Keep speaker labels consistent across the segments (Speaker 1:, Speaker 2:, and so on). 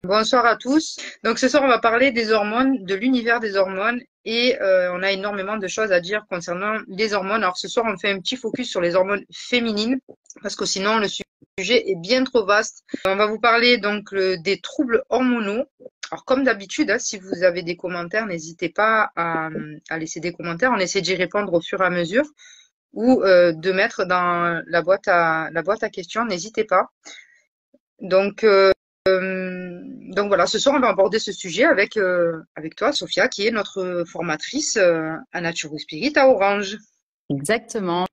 Speaker 1: Bonsoir à tous. Donc ce soir, on va parler des hormones, de l'univers des hormones et on a énormément de choses à dire concernant les hormones. Alors ce soir, on fait un petit focus sur les hormones féminines parce que sinon le sujet est bien trop vaste. On va vous parler donc des troubles hormonaux. Alors comme d'habitude, hein, si vous avez des commentaires, n'hésitez pas à laisser des commentaires. On essaie d'y répondre au fur et à mesure ou de mettre dans la boîte à questions. N'hésitez pas. Donc donc voilà, ce soir on va aborder ce sujet avec toi, Sophia, qui est notre formatrice à Nature Spirit à Orange.
Speaker 2: Exactement.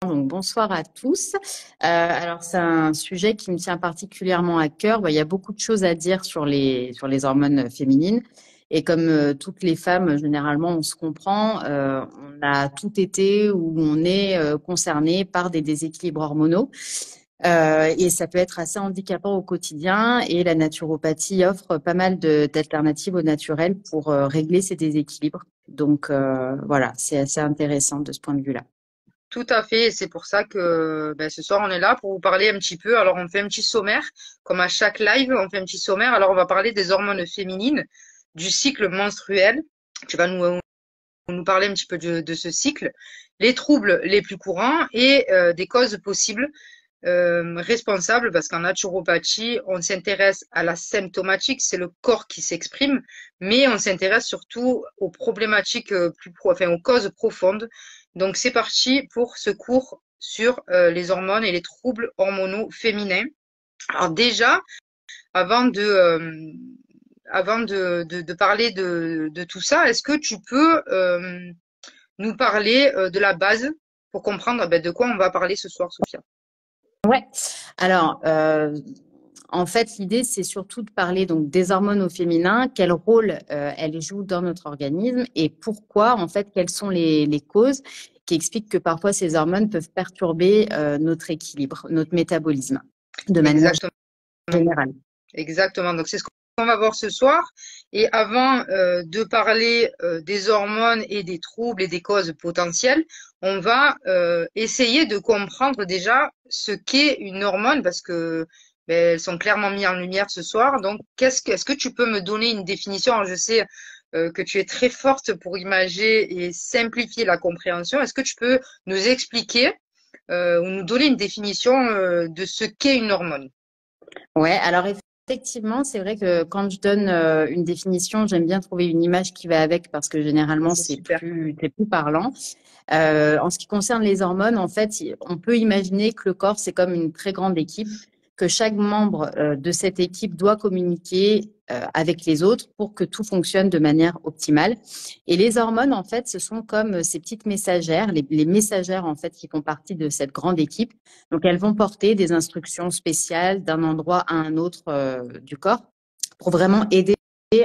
Speaker 2: Donc, bonsoir à tous. Alors, c'est un sujet qui me tient particulièrement à cœur. Il y a beaucoup de choses à dire sur les hormones féminines. Et comme toutes les femmes, généralement, on se comprend, on a tout été ou on est concerné par des déséquilibres hormonaux. Et ça peut être assez handicapant au quotidien. Et la naturopathie offre pas mal d'alternatives au naturel pour régler ces déséquilibres. Donc, voilà, c'est assez intéressant de ce point de vue-là.
Speaker 1: Tout à fait, et c'est pour ça que ce soir on est là pour vous parler un petit peu. Alors on fait un petit sommaire, comme à chaque live, on fait un petit sommaire. Alors on va parler des hormones féminines, du cycle menstruel. Tu vas nous parler un petit peu de ce cycle, les troubles les plus courants et des causes possibles responsable parce qu'en naturopathie, on s'intéresse à la symptomatique, c'est le corps qui s'exprime, mais on s'intéresse surtout aux problématiques enfin aux causes profondes. Donc c'est parti pour ce cours sur les hormones et les troubles hormonaux féminins. Alors déjà, avant de parler de tout ça, est-ce que tu peux nous parler de la base pour comprendre de quoi on va parler ce soir, Sophia?
Speaker 2: Ouais. Alors, en fait, l'idée, c'est surtout de parler donc des hormones au féminin, quel rôle elles jouent dans notre organisme et pourquoi, en fait, quelles sont les causes qui expliquent que parfois ces hormones peuvent perturber notre équilibre, notre métabolisme, de manière
Speaker 1: Exactement.
Speaker 2: générale.
Speaker 1: Exactement. Donc c'est ce qu'on va voir ce soir. Et avant de parler des hormones et des troubles et des causes potentielles, on va essayer de comprendre déjà ce qu'est une hormone parce que elles sont clairement mises en lumière ce soir. Donc est-ce que tu peux me donner une définition? Alors, je sais que tu es très forte pour imager et simplifier la compréhension. Est-ce que tu peux nous expliquer ou nous donner une définition de ce qu'est une hormone?
Speaker 2: Ouais, alors effectivement, c'est vrai que quand je donne une définition, j'aime bien trouver une image qui va avec parce que généralement,
Speaker 1: C'est super.
Speaker 2: c'est plus parlant. En ce qui concerne les hormones, en fait, on peut imaginer que le corps, c'est comme une très grande équipe, que chaque membre de cette équipe doit communiquer avec les autres pour que tout fonctionne de manière optimale. Et les hormones, en fait, ce sont comme ces petites messagères, les messagères, en fait, qui font partie de cette grande équipe. Donc, elles vont porter des instructions spéciales d'un endroit à un autre du corps pour vraiment aider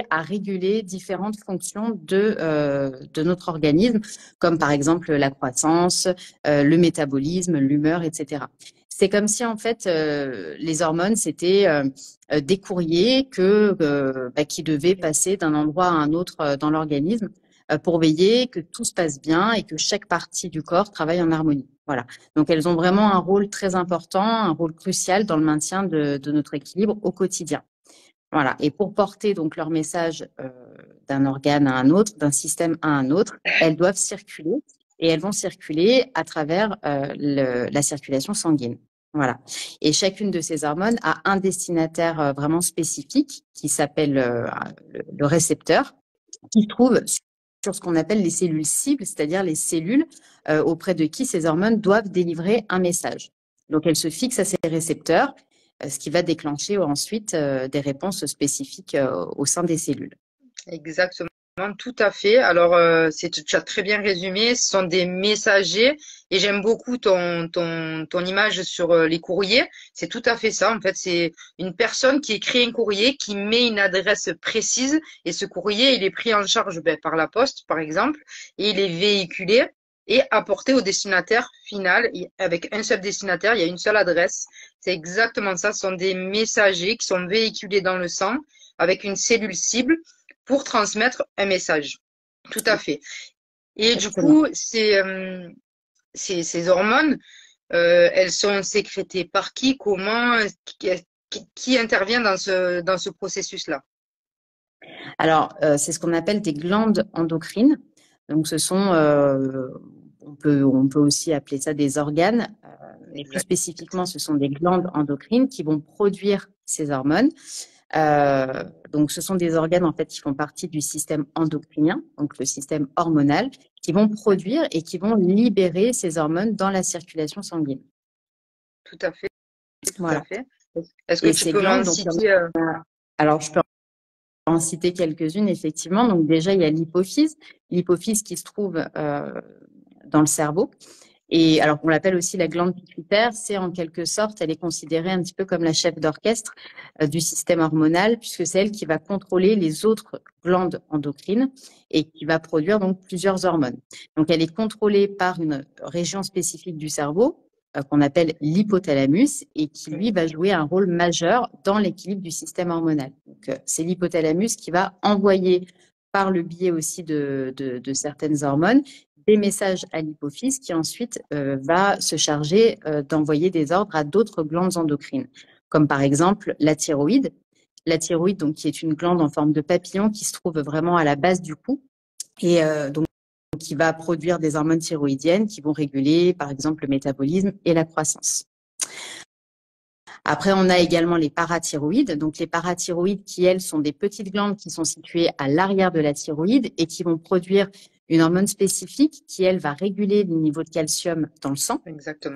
Speaker 2: à réguler différentes fonctions de notre organisme, comme par exemple la croissance, le métabolisme, l'humeur, etc. C'est comme si en fait les hormones c'était des courriers qui devaient passer d'un endroit à un autre dans l'organisme pour veiller que tout se passe bien et que chaque partie du corps travaille en harmonie. Voilà. Donc elles ont vraiment un rôle très important, un rôle crucial dans le maintien de notre équilibre au quotidien. Voilà. Et pour porter donc leur message d'un organe à un autre, d'un système à un autre, elles doivent circuler et elles vont circuler à travers la circulation sanguine. Voilà. Et chacune de ces hormones a un destinataire vraiment spécifique qui s'appelle le récepteur, qui se trouve sur ce qu'on appelle les cellules cibles, c'est-à-dire les cellules auprès de qui ces hormones doivent délivrer un message. Donc elles se fixent à ces récepteurs ce qui va déclencher ensuite des réponses spécifiques au sein des cellules.
Speaker 1: Exactement, tout à fait. Alors, tu as très bien résumé. Ce sont des messagers et j'aime beaucoup ton image sur les courriers. C'est tout à fait ça. En fait, c'est une personne qui écrit un courrier, qui met une adresse précise et ce courrier, il est pris en charge par la poste, par exemple, et il est véhiculé et apporté au destinataire final. Avec un seul destinataire, il y a une seule adresse. C'est exactement ça. Ce sont des messagers qui sont véhiculés dans le sang avec une cellule cible pour transmettre un message. Tout à fait. Et du
Speaker 2: Exactement.
Speaker 1: coup, ces hormones, elles sont sécrétées par qui, comment, qui intervient dans ce processus-là?
Speaker 2: Alors, c'est ce qu'on appelle des glandes endocrines. Donc, ce sont, on peut aussi appeler ça des organes, mais plus
Speaker 1: Exact.
Speaker 2: spécifiquement, ce sont des glandes endocrines qui vont produire ces hormones. Donc, ce sont des organes en fait qui font partie du système endocrinien, donc le système hormonal, qui vont produire et qui vont libérer ces hormones dans la circulation sanguine.
Speaker 1: Tout à fait, tout à
Speaker 2: Voilà.
Speaker 1: fait. Est-ce que
Speaker 2: Et
Speaker 1: tu
Speaker 2: ces
Speaker 1: peux m'en
Speaker 2: glandes, donc,
Speaker 1: citer
Speaker 2: alors je peux en citer quelques-unes effectivement. Donc déjà, il y a l'hypophyse qui se trouve dans le cerveau. Et alors qu'on l'appelle aussi la glande pituitaire, c'est en quelque sorte, elle est considérée un petit peu comme la chef d'orchestre du système hormonal, puisque c'est elle qui va contrôler les autres glandes endocrines et qui va produire donc plusieurs hormones. Donc elle est contrôlée par une région spécifique du cerveau qu'on appelle l'hypothalamus et qui lui va jouer un rôle majeur dans l'équilibre du système hormonal. Donc c'est l'hypothalamus qui va envoyer par le biais aussi de certaines hormones des messages à l'hypophyse qui ensuite va se charger d'envoyer des ordres à d'autres glandes endocrines, comme par exemple la thyroïde. La thyroïde, donc, qui est une glande en forme de papillon qui se trouve vraiment à la base du cou et donc qui va produire des hormones thyroïdiennes qui vont réguler, par exemple, le métabolisme et la croissance. Après, on a également les parathyroïdes. Donc, les parathyroïdes qui, elles, sont des petites glandes qui sont situées à l'arrière de la thyroïde et qui vont produire une hormone spécifique qui, elle, va réguler les niveaux de calcium dans le sang.
Speaker 1: exactement?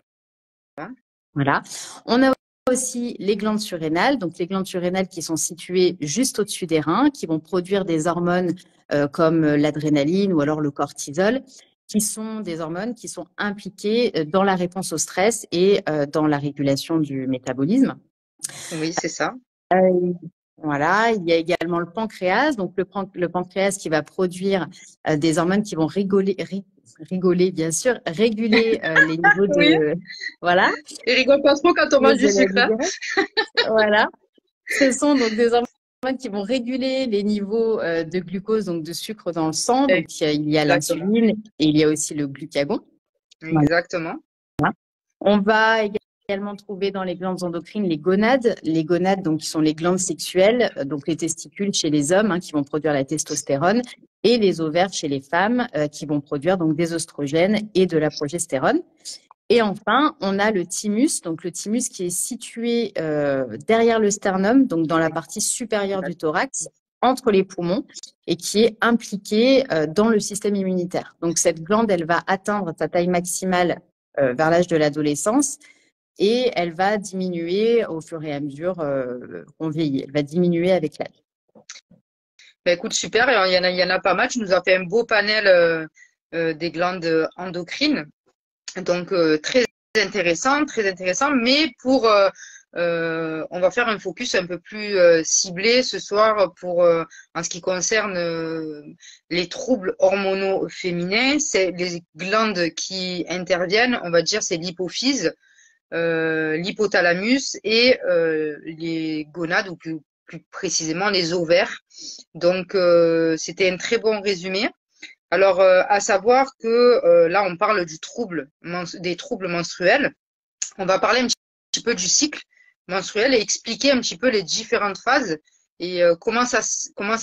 Speaker 2: Voilà. On a aussi les glandes surrénales. Donc, les glandes surrénales qui sont situées juste au-dessus des reins, qui vont produire des hormones comme l'adrénaline ou alors le cortisol, qui sont des hormones qui sont impliquées dans la réponse au stress et dans la régulation du métabolisme.
Speaker 1: Oui, c'est ça.
Speaker 2: Voilà, il y a également le pancréas, donc le pancréas qui va produire des hormones qui vont rigoler bien sûr, réguler les niveaux
Speaker 1: Oui,
Speaker 2: de voilà,
Speaker 1: il rigole pas trop quand on mange du
Speaker 2: de la
Speaker 1: sucre, hein?
Speaker 2: glucose. Voilà, ce sont donc des hormones qui vont réguler les niveaux de glucose, donc de sucre dans le sang. Donc il y a
Speaker 1: Exactement.
Speaker 2: l'insuline et il y a aussi le glucagon. Voilà.
Speaker 1: Exactement.
Speaker 2: On va également trouver dans les glandes endocrines les gonades. Les gonades, donc, qui sont les glandes sexuelles, donc les testicules chez les hommes, qui vont produire la testostérone, et les ovaires chez les femmes, qui vont produire donc des oestrogènes et de la progestérone. Et enfin, on a le thymus, donc le thymus qui est situé derrière le sternum, donc dans la partie supérieure du thorax, entre les poumons, et qui est impliqué dans le système immunitaire. Donc cette glande, elle va atteindre sa taille maximale vers l'âge de l'adolescence et elle va diminuer au fur et à mesure qu'on vieillit. Elle va diminuer avec l'âge.
Speaker 1: Ben, écoute, super. Il y en a pas mal. Tu nous as fait un beau panel des glandes endocrines. Donc, très intéressant. Mais on va faire un focus un peu plus ciblé ce soir en ce qui concerne les troubles hormonaux féminins. C'est les glandes qui interviennent, on va dire, c'est l'hypophyse, l'hypothalamus et les gonades, ou plus précisément les ovaires. Donc, c'était un très bon résumé. Alors, à savoir que là, on parle des troubles menstruels. On va parler un petit peu du cycle menstruel et expliquer un petit peu les différentes phases et comment ça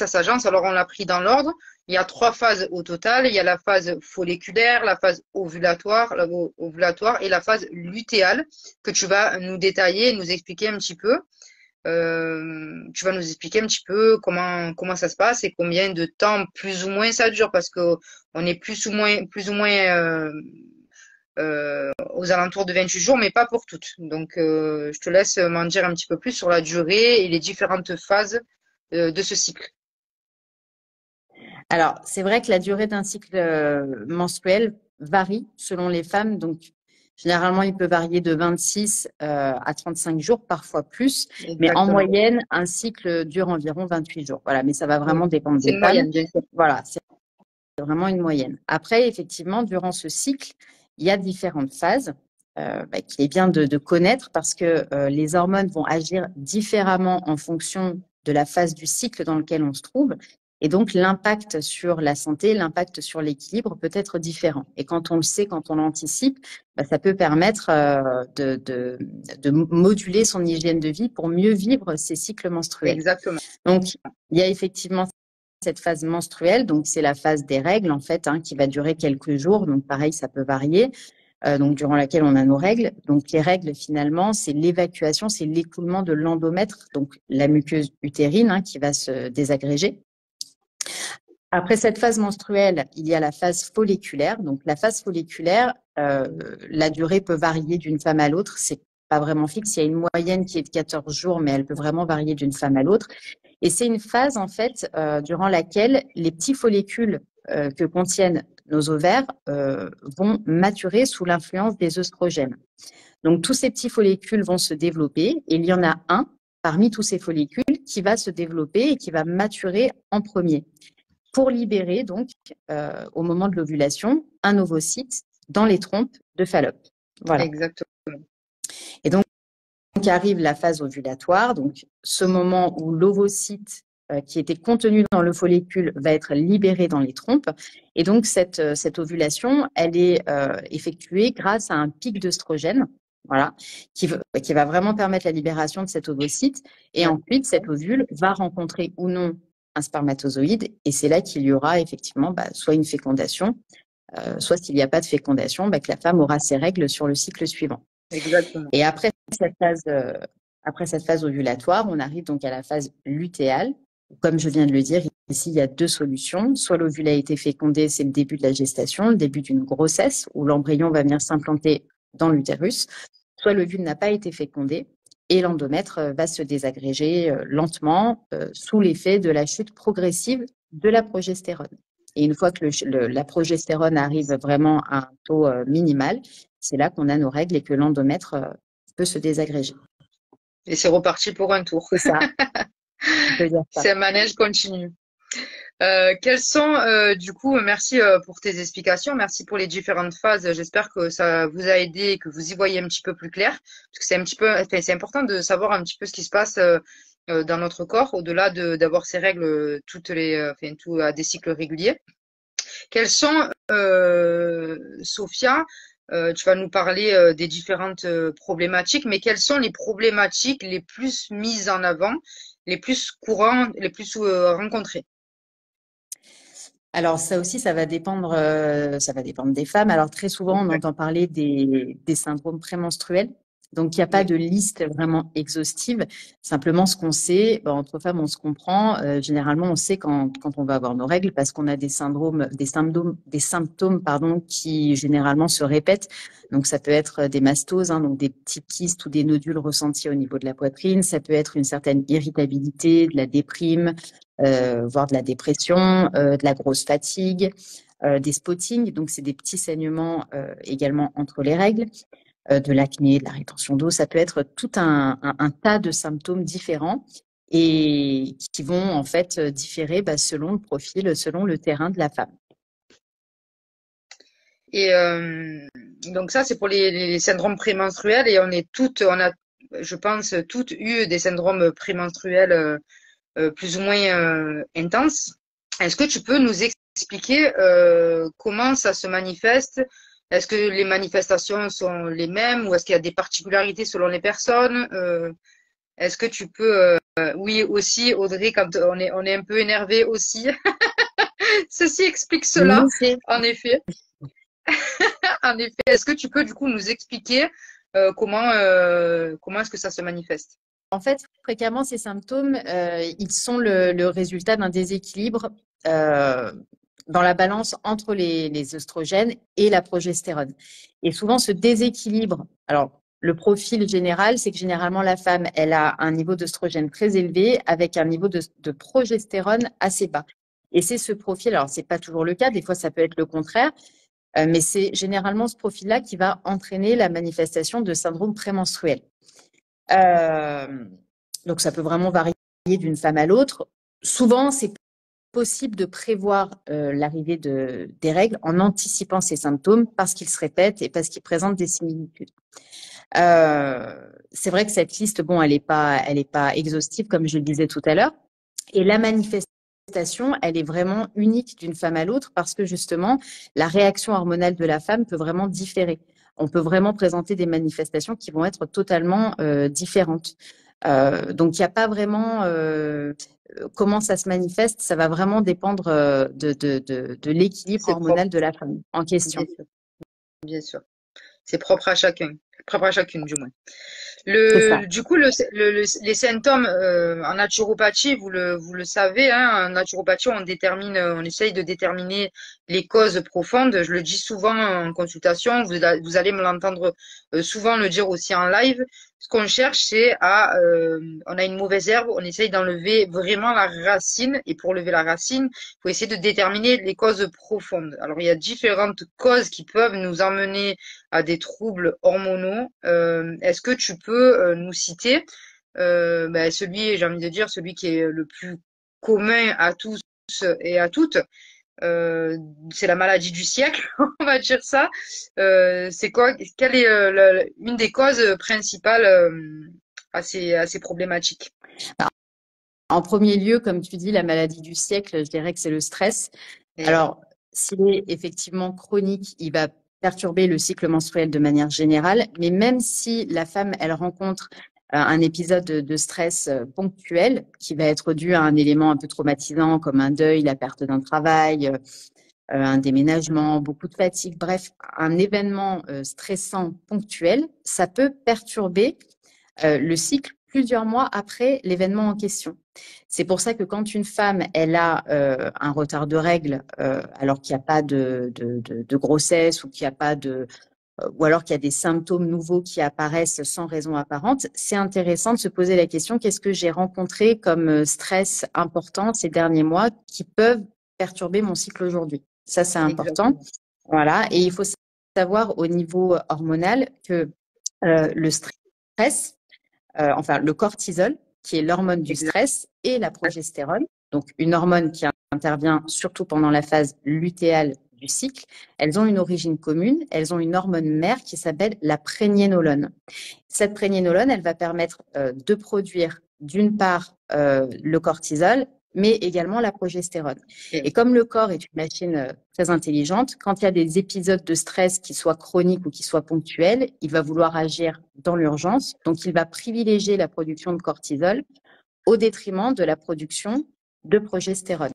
Speaker 1: s'agence. Alors, on l'a pris dans l'ordre. Il y a 3 phases au total. Il y a la phase folliculaire, la phase ovulatoire et la phase lutéale que tu vas nous détailler et nous expliquer un petit peu. Tu vas nous expliquer un petit peu comment ça se passe et combien de temps plus ou moins ça dure, parce que on est plus ou moins aux alentours de 28 jours, mais pas pour toutes. Donc, je te laisse m'en dire un petit peu plus sur la durée et les différentes phases de ce cycle.
Speaker 2: Alors, c'est vrai que la durée d'un cycle menstruel varie selon les femmes. Donc, généralement, il peut varier de 26 à 35 jours, parfois plus. Mais en
Speaker 1: Exactement.
Speaker 2: moyenne, un cycle dure environ 28 jours. Voilà, mais ça va
Speaker 1: Oui.
Speaker 2: vraiment dépendre
Speaker 1: C'est
Speaker 2: des
Speaker 1: une
Speaker 2: femmes.
Speaker 1: moyenne, bien sûr.
Speaker 2: Voilà, c'est vraiment une moyenne. Après, effectivement, durant ce cycle, il y a différentes phases qu'il est bien de connaître parce que les hormones vont agir différemment en fonction de la phase du cycle dans lequel on se trouve. Et donc, l'impact sur la santé, l'impact sur l'équilibre peut être différent. Et quand on le sait, quand on l'anticipe, bah, ça peut permettre de moduler son hygiène de vie pour mieux vivre ses cycles menstruels.
Speaker 1: Exactement.
Speaker 2: Donc, il y a effectivement cette phase menstruelle, donc c'est la phase des règles en fait, qui va durer quelques jours. Donc pareil, ça peut varier. Donc durant laquelle on a nos règles. Donc les règles finalement, c'est l'évacuation, c'est l'écoulement de l'endomètre, donc la muqueuse utérine qui va se désagréger. Après cette phase menstruelle, il y a la phase folliculaire. Donc la phase folliculaire, la durée peut varier d'une femme à l'autre. C'est pas vraiment fixe. Il y a une moyenne qui est de 14 jours, mais elle peut vraiment varier d'une femme à l'autre. Et c'est une phase, en fait, durant laquelle les petits follicules que contiennent nos ovaires vont maturer sous l'influence des œstrogènes. Donc, tous ces petits follicules vont se développer et il y en a un parmi tous ces follicules qui va se développer et qui va maturer en premier pour libérer, donc, au moment de l'ovulation, un ovocyte dans les trompes de Fallope. Voilà.
Speaker 1: Exactement.
Speaker 2: Et donc arrive la phase ovulatoire, donc ce moment où l'ovocyte qui était contenu dans le follicule va être libéré dans les trompes. Et donc cette ovulation, elle est effectuée grâce à un pic d'œstrogène, voilà, qui va vraiment permettre la libération de cet ovocyte. Et ensuite, cet ovule va rencontrer ou non un spermatozoïde. Et c'est là qu'il y aura effectivement soit une fécondation, soit s'il n'y a pas de fécondation, que la femme aura ses règles sur le cycle suivant.
Speaker 1: Exactement.
Speaker 2: Et après cette phase ovulatoire, on arrive donc à la phase lutéale. Comme je viens de le dire, ici, il y a deux solutions. Soit l'ovule a été fécondé, c'est le début de la gestation, le début d'une grossesse, où l'embryon va venir s'implanter dans l'utérus. Soit l'ovule n'a pas été fécondé et l'endomètre va se désagréger lentement sous l'effet de la chute progressive de la progestérone. Et une fois que la progestérone arrive vraiment à un taux minimal, c'est là qu'on a nos règles et que l'endomètre peut se désagréger.
Speaker 1: Et c'est reparti pour un tour.
Speaker 2: C'est ça.
Speaker 1: C'est un manège continu. Quelles sont, du coup, merci pour tes explications, merci pour les différentes phases. J'espère que ça vous a aidé et que vous y voyez un petit peu plus clair, parce que c'est un petit peu, enfin, c'est important de savoir un petit peu ce qui se passe dans notre corps, au-delà d'avoir ces règles toutes les, enfin, tout à des cycles réguliers. Quelles sont, Sophia, tu vas nous parler des différentes problématiques, mais quelles sont les problématiques les plus mises en avant, les plus courantes, les plus rencontrées?
Speaker 2: Alors ça aussi, ça va dépendre des femmes. Alors très souvent, on entend parler des syndromes prémenstruels. Donc il n'y a pas de liste vraiment exhaustive. Simplement, ce qu'on sait, entre femmes, on se comprend. Généralement, on sait quand on va avoir nos règles parce qu'on a des symptômes, qui généralement se répètent. Donc ça peut être des mastoses, donc des petits kystes ou des nodules ressentis au niveau de la poitrine. Ça peut être une certaine irritabilité, de la déprime, voire de la dépression, de la grosse fatigue, des spottings, donc c'est des petits saignements également entre les règles, de l'acné, de la rétention d'eau. Ça peut être tout un tas de symptômes différents et qui vont en fait différer selon le profil, selon le terrain de la femme.
Speaker 1: Et donc ça, c'est pour les syndromes prémenstruels et on a, je pense, toutes eu des syndromes prémenstruels plus ou moins intenses. Est-ce que tu peux nous expliquer comment ça se manifeste? Est-ce que les manifestations sont les mêmes ou est-ce qu'il y a des particularités selon les personnes? Est-ce que tu peux, oui aussi, Audrey, quand on est un peu énervé aussi. Ceci explique cela, en effet. En effet, est-ce que tu peux du coup nous expliquer comment est-ce que ça se manifeste?
Speaker 2: En fait, fréquemment, ces symptômes, ils sont le résultat d'un déséquilibre dans la balance entre les œstrogènes et la progestérone. Et souvent, ce déséquilibre, alors le profil général, c'est que généralement, la femme, elle a un niveau d'œstrogène très élevé avec un niveau de progestérone assez bas. Et c'est ce profil, alors c'est pas toujours le cas, des fois ça peut être le contraire, mais c'est généralement ce profil-là qui va entraîner la manifestation de syndrome prémenstruel. Donc ça peut vraiment varier d'une femme à l'autre. Souvent, c'est possible de prévoir l'arrivée des règles en anticipant ces symptômes parce qu'ils se répètent et parce qu'ils présentent des similitudes. C'est vrai que cette liste, elle est pas exhaustive comme je le disais tout à l'heure. Et la manifestation elle est vraiment unique d'une femme à l'autre parce que justement, la réaction hormonale de la femme peut vraiment différer. On peut vraiment présenter des manifestations qui vont être totalement différentes. Donc, il n'y a pas vraiment comment ça se manifeste. Ça va vraiment dépendre de l'équilibre
Speaker 1: C'est propre,
Speaker 2: hormonal de la femme en
Speaker 1: bien
Speaker 2: question.
Speaker 1: sûr, bien sûr. C'est propre à chacun, propre à chacune du moins.
Speaker 2: C'est ça.
Speaker 1: Du coup, les symptômes en naturopathie, vous le savez, hein, en naturopathie, on essaye de déterminer les causes profondes. Je le dis souvent en consultation, vous allez me l'entendre souvent le dire aussi en live. Ce qu'on cherche, on a une mauvaise herbe, on essaye d'enlever vraiment la racine, et pour lever la racine, il faut essayer de déterminer les causes profondes. Alors, il y a différentes causes qui peuvent nous emmener à des troubles hormonaux. Est-ce que tu peux nous citer celui, j'ai envie de dire, celui qui est le plus commun à tous et à toutes, euh, c'est la maladie du siècle, on va dire ça. C'est quoi, quelle est une des causes principales à ces problématiques?
Speaker 2: Alors, en premier lieu, comme tu dis, la maladie du siècle, je dirais que c'est le stress.
Speaker 1: Et oui,
Speaker 2: Alors, s'il est effectivement chronique, il va perturber le cycle menstruel de manière générale, mais même si la femme, elle rencontre un épisode de stress ponctuel qui va être dû à un élément un peu traumatisant comme un deuil, la perte d'un travail, un déménagement, beaucoup de fatigue, bref, un événement stressant ponctuel, ça peut perturber le cycle plusieurs mois après l'événement en question. C'est pour ça que quand une femme, elle a un retard de règles, alors qu'il n'y a pas de grossesse ou qu'il n'y a pas ou alors qu'il y a des symptômes nouveaux qui apparaissent sans raison apparente, c'est intéressant de se poser la question, qu'est-ce que j'ai rencontré comme stress important ces derniers mois qui peuvent perturber mon cycle aujourd'hui? Ça, c'est important.
Speaker 1: exactement.
Speaker 2: Voilà. Et il faut savoir au niveau hormonal que le stress, enfin le cortisol, qui est l'hormone du
Speaker 1: Exact.
Speaker 2: stress, et la progestérone, donc une hormone qui intervient surtout pendant la phase lutéale du cycle, elles ont une origine commune, elles ont une hormone mère qui s'appelle la prégnénolone. Cette prégnénolone, elle va permettre de produire d'une part le cortisol, mais également la progestérone.
Speaker 1: Et
Speaker 2: Et
Speaker 1: oui,
Speaker 2: comme le corps est une machine très intelligente, quand il y a des épisodes de stress qui soient chroniques ou qui soient ponctuels, il va vouloir agir dans l'urgence. Donc, il va privilégier la production de cortisol au détriment de la production de progestérone.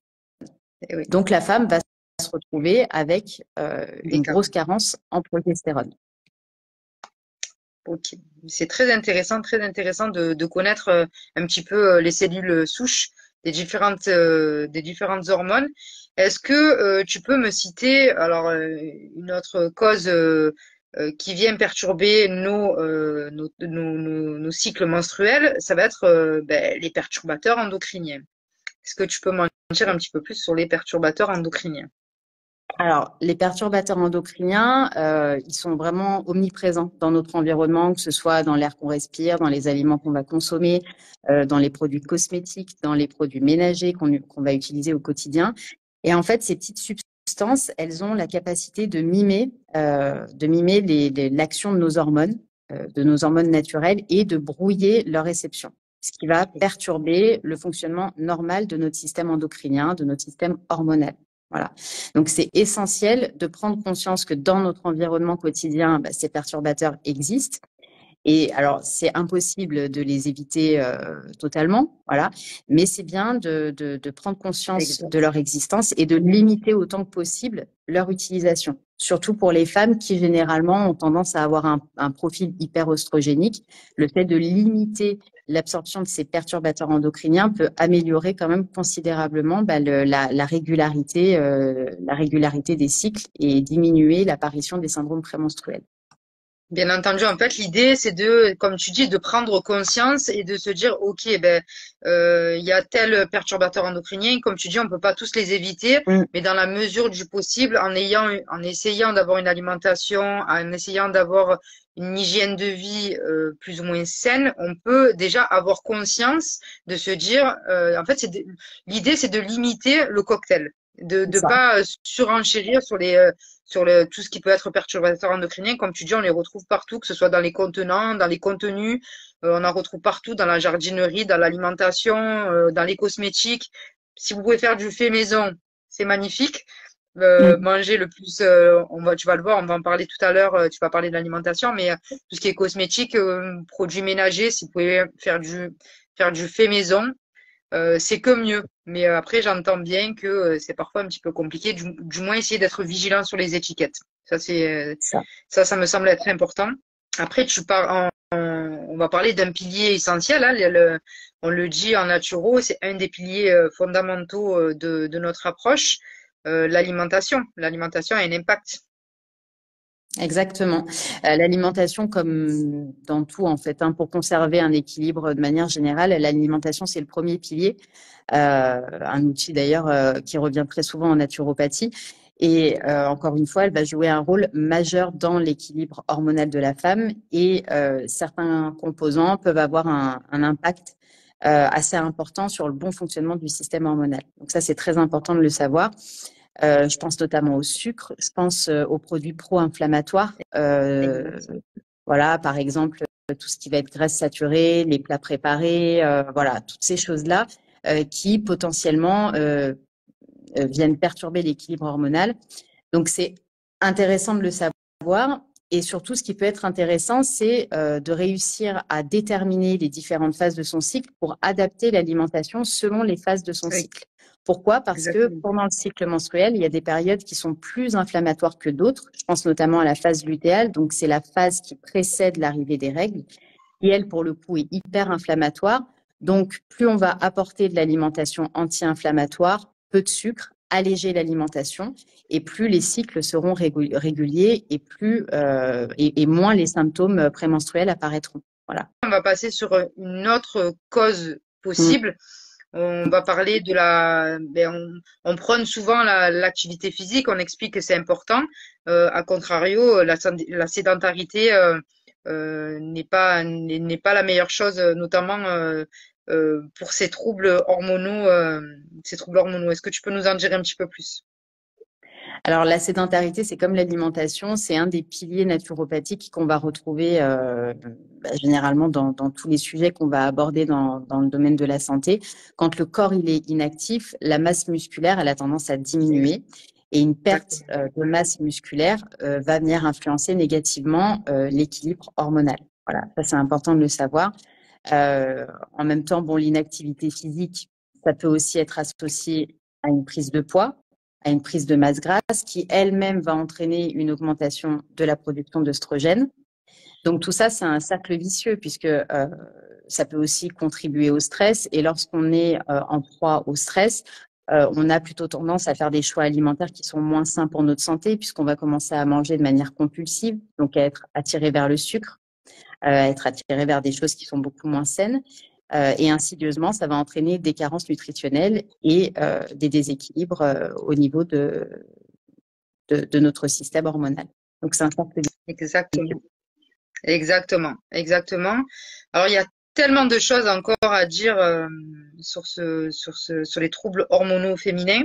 Speaker 1: et oui,
Speaker 2: Donc, la femme va se retrouver avec
Speaker 1: des
Speaker 2: une grosse
Speaker 1: carences.
Speaker 2: carence en progestérone.
Speaker 1: Ok, c'est très intéressant de connaître un petit peu les cellules souches des différentes hormones. Est-ce que tu peux me citer alors une autre cause qui vient perturber nos cycles menstruels? Ça va être les perturbateurs endocriniens. Est-ce que tu peux m'en dire un petit peu plus sur les perturbateurs endocriniens?
Speaker 2: Alors, les perturbateurs endocriniens, ils sont vraiment omniprésents dans notre environnement, que ce soit dans l'air qu'on respire, dans les aliments qu'on va consommer, dans les produits cosmétiques, dans les produits ménagers qu'on va utiliser au quotidien. Et en fait, ces petites substances, elles ont la capacité de mimer l'action de nos hormones naturelles et de brouiller leur réception, ce qui va perturber le fonctionnement normal de notre système endocrinien, de notre système hormonal. Voilà. Donc, c'est essentiel de prendre conscience que dans notre environnement quotidien, ces perturbateurs existent. Et alors, c'est impossible de les éviter totalement, voilà. Mais c'est bien de prendre conscience de
Speaker 1: Exact.
Speaker 2: leur existence et de limiter autant que possible leur utilisation. Surtout pour les femmes qui, généralement, ont tendance à avoir un profil hyper-oestrogénique. Le fait de limiter l'absorption de ces perturbateurs endocriniens peut améliorer quand même considérablement la régularité des cycles et diminuer l'apparition des syndromes prémenstruels.
Speaker 1: Bien entendu, en fait, l'idée, c'est de, comme tu dis, de prendre conscience et de se dire, OK, il y a tel perturbateur endocrinien, comme tu dis, on peut pas tous les éviter,
Speaker 2: Mm,
Speaker 1: mais dans la mesure du possible, en essayant d'avoir une alimentation, en essayant d'avoir une hygiène de vie plus ou moins saine, on peut déjà avoir conscience de se dire, en fait, l'idée, c'est de limiter le cocktail, de
Speaker 2: c'est
Speaker 1: ne
Speaker 2: ça.
Speaker 1: pas surenchérir sur tout ce qui peut être perturbateur endocrinien. Comme tu dis, on les retrouve partout, que ce soit dans les contenants, dans les contenus, on en retrouve partout, dans la jardinerie, dans l'alimentation, dans les cosmétiques. si vous pouvez faire du fait maison, c'est magnifique.
Speaker 2: Mm.
Speaker 1: Manger le plus, tu vas le voir, on va en parler tout à l'heure. Tu vas parler de l'alimentation, mais tout ce qui est cosmétique, produits ménagers, si vous pouvez faire du fait maison, c'est que mieux. Mais après, j'entends bien que c'est parfois un petit peu compliqué. Du moins, essayer d'être vigilant sur les étiquettes. Ça,
Speaker 2: Ça.
Speaker 1: ça me semble être important. Après, on va parler d'un pilier essentiel. Hein, on le dit en naturo, c'est un des piliers fondamentaux de notre approche, l'alimentation. L'alimentation a un impact.
Speaker 2: Exactement. L'alimentation, comme dans tout en fait, hein, pour conserver un équilibre de manière générale, l'alimentation c'est le premier pilier, un outil d'ailleurs qui revient très souvent en naturopathie. Et encore une fois, elle va jouer un rôle majeur dans l'équilibre hormonal de la femme et certains composants peuvent avoir un impact assez important sur le bon fonctionnement du système hormonal. Donc ça, c'est très important de le savoir. Je pense notamment au sucre, je pense aux produits pro-inflammatoires. Voilà, par exemple, tout ce qui va être graisse saturée, les plats préparés, voilà, toutes ces choses-là qui potentiellement viennent perturber l'équilibre hormonal. Donc, c'est intéressant de le savoir. Et surtout, ce qui peut être intéressant, c'est de réussir à déterminer les différentes phases de son cycle pour adapter l'alimentation selon les phases de son
Speaker 1: Oui,
Speaker 2: cycle. Pourquoi? Parce que
Speaker 1: exactement.
Speaker 2: pendant le cycle menstruel, il y a des périodes qui sont plus inflammatoires que d'autres. Je pense notamment à la phase lutéale, donc c'est la phase qui précède l'arrivée des règles, qui elle, pour le coup, est hyper inflammatoire. Donc, plus on va apporter de l'alimentation anti-inflammatoire, peu de sucre, alléger l'alimentation, et plus les cycles seront réguliers et et moins les symptômes prémenstruels apparaîtront. Voilà.
Speaker 1: On va passer sur une autre cause
Speaker 2: Mm.
Speaker 1: possible. On va parler on prône souvent l'activité physique, on explique que c'est important. À contrario, la sédentarité n'est pas la meilleure chose, notamment pour ces troubles hormonaux. Ces troubles hormonaux. Est-ce que tu peux nous en dire un petit peu plus?
Speaker 2: Alors, la sédentarité, c'est comme l'alimentation, c'est un des piliers naturopathiques qu'on va retrouver généralement dans tous les sujets qu'on va aborder dans le domaine de la santé. Quand le corps il est inactif, la masse musculaire elle a tendance à diminuer et une perte
Speaker 1: Exactement.
Speaker 2: de masse musculaire va venir influencer négativement l'équilibre hormonal. Voilà, ça c'est important de le savoir. En même temps, bon, l'inactivité physique, ça peut aussi être associé à une prise de poids, à une prise de masse grasse, qui elle-même va entraîner une augmentation de la production d'œstrogènes. Donc tout ça, c'est un cercle vicieux puisque ça peut aussi contribuer au stress. Et lorsqu'on est en proie au stress, on a plutôt tendance à faire des choix alimentaires qui sont moins sains pour notre santé puisqu'on va commencer à manger de manière compulsive, donc à être attiré vers le sucre, à être attiré vers des choses qui sont beaucoup moins saines. Et insidieusement, ça va entraîner des carences nutritionnelles et des déséquilibres au niveau de notre système hormonal. Donc, c'est un cercle
Speaker 1: Exactement.
Speaker 2: vicieux.
Speaker 1: Exactement. Alors, il y a tellement de choses encore à dire sur les troubles hormonaux féminins.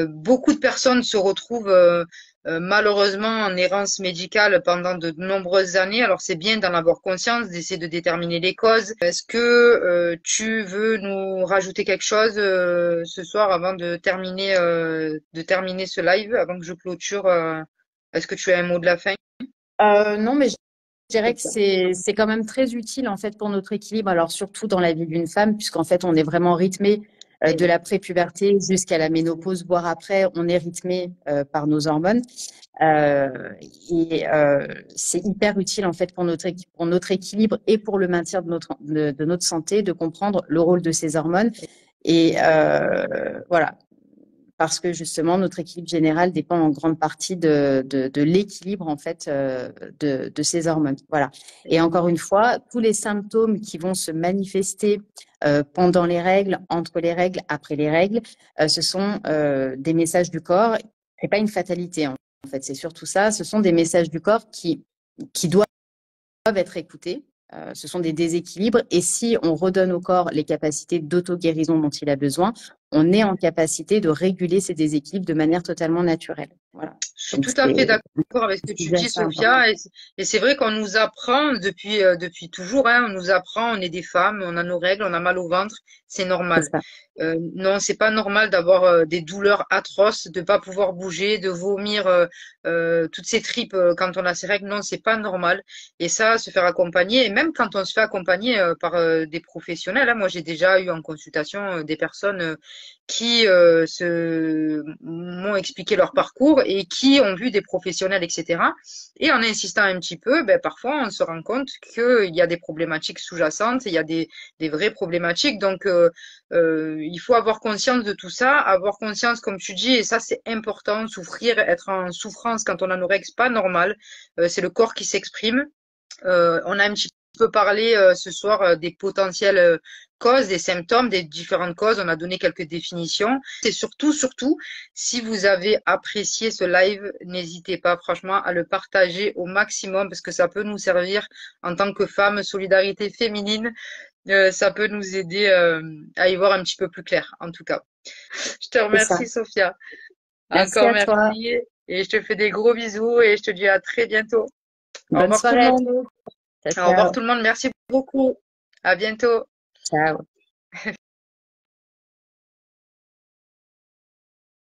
Speaker 1: Beaucoup de personnes se retrouvent malheureusement en errance médicale pendant de nombreuses années. Alors, c'est bien d'en avoir conscience, d'essayer de déterminer les causes. Est-ce que tu veux nous rajouter quelque chose ce soir avant de terminer ce live, avant que je clôture est-ce que tu as un mot de la fin?
Speaker 2: Non, mais je dirais que c'est quand même très utile en fait pour notre équilibre. Alors surtout dans la vie d'une femme, puisqu'en fait on est vraiment rythmé de la prépuberté jusqu'à la ménopause, voire après, on est rythmé par nos hormones. Euh, c'est hyper utile en fait pour notre équilibre et pour le maintien de notre santé de comprendre le rôle de ces hormones. Et voilà, parce que justement notre équilibre général dépend en grande partie de l'équilibre en fait de ces hormones. Voilà. Et encore une fois, tous les symptômes qui vont se manifester pendant les règles, entre les règles, après les règles, ce sont des messages du corps. C'est pas une fatalité en fait, c'est surtout ça. Ce sont des messages du corps qui doivent être écoutés. Ce sont des déséquilibres et si on redonne au corps les capacités d'auto-guérison dont il a besoin, on est en capacité de réguler ces déséquilibres de manière totalement naturelle. Voilà.
Speaker 1: Je suis
Speaker 2: Donc,
Speaker 1: tout à fait d'accord avec ce que
Speaker 2: c'est
Speaker 1: tu
Speaker 2: déjà
Speaker 1: dis,
Speaker 2: ça important.
Speaker 1: Sophia, et c'est vrai qu'on nous apprend depuis toujours, hein, on nous apprend, on est des femmes, on a nos règles, on a mal au ventre, c'est
Speaker 2: C'est
Speaker 1: normal.
Speaker 2: ça.
Speaker 1: Non, c'est pas normal d'avoir des douleurs atroces, de pas pouvoir bouger, de vomir toutes ces tripes quand on a ses règles. Non, c'est pas normal. Et ça, se faire accompagner, et même quand on se fait accompagner par des professionnels, hein, moi j'ai déjà eu en consultation des personnes qui m'ont expliqué leur parcours et qui ont vu des professionnels, etc. Et en insistant un petit peu, ben, parfois on se rend compte qu'il y a des problématiques sous-jacentes, il y a des vraies problématiques. Donc il faut avoir conscience de tout ça, avoir conscience, comme tu dis, et ça c'est important, souffrir, être en souffrance quand on a nos règles, c'est pas normal. C'est le corps qui s'exprime. On a un petit peu parlé ce soir des potentielles causes, des symptômes, des différentes causes. On a donné quelques définitions. Et surtout, si vous avez apprécié ce live, n'hésitez pas franchement à le partager au maximum parce que ça peut nous servir en tant que femmes, solidarité féminine. Ça peut nous aider à y voir un petit peu plus clair, en tout cas. Je te
Speaker 2: C'est ça.
Speaker 1: remercie, Sophia.
Speaker 2: Merci
Speaker 1: Encore
Speaker 2: à toi.
Speaker 1: merci. Et je te fais des gros bisous et je te dis à très bientôt. Au
Speaker 2: Bonne
Speaker 1: revoir tout le
Speaker 2: soirée à
Speaker 1: monde.
Speaker 2: tous. Ciao,
Speaker 1: Au revoir
Speaker 2: ciao.
Speaker 1: tout le monde. Merci beaucoup. À bientôt.
Speaker 2: Ciao.